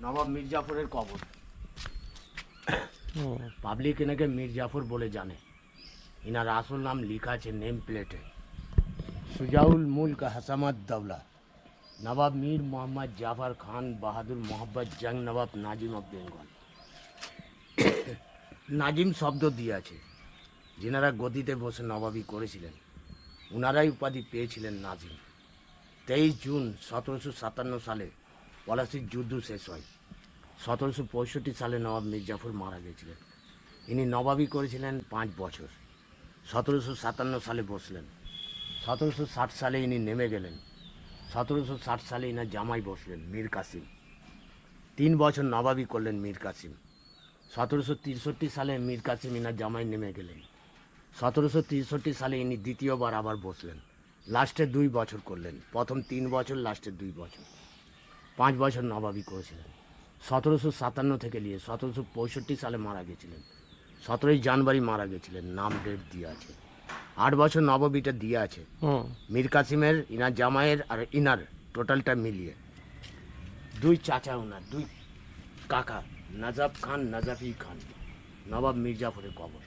নবাব মীর জাফরের কবর। পাবলিক এনাকে মীর জাফর বলে জানে। ইনার আসল নাম লেখা আছে নেম প্লেটে, সুজাউল মুল্ক হাসামাত দৌলা, নবাব মীর মোহাম্মদ জাফর খান বাহাদুর মোহাম্মদ জং নবাব নাজিম অফ বেঙ্গল। নাজিম শব্দ দিয়ে আছে। যেনারা গদিতে বসে নবাবি করেছিলেন ওনারাই উপাধি পেয়েছিলেন নাজিম। 23 জুন 1757 সালে পলাশির যুদ্ধ শেষ হয়। 1765 সালে নবাব মীর জাফর মারা গেছিলেন। ইনি নবাবি করেছিলেন 5 বছর। 1757 সালে বসলেন। 1760 সালে ইনি নেমে গেলেন। 1760 সালে ইনার জামাই বসলেন মীর কাসিম। 3 বছর নবাবি করলেন মীর কাসিম। 1763 সালে মীর কাসিম ইনার জামাই নেমে গেলেন। 1763 সালে ইনি দ্বিতীয়বার আবার বসলেন। লাস্টে 2 বছর করলেন, প্রথম 3 বছর, লাস্টে 2 বছর। 5 বছর নবাবি করেছিলেন। 1757 থেকে নিয়ে 1765 সালে মারা গেছিলেন। 17ই জানুয়ারি মারা গেছিলেন, নাম ডেট দিয়ে আছে। 8 বছর নবাবিটা দিয়ে আছে। মীর কাসিমের, ইনার জামাইয়ের আর ইনার টোটালটা মিলিয়ে 2 চাচা, ওনার 2 কাকা, নাজাফ খান, নাজাফি খান, নবাব মীর জাফরের কবর।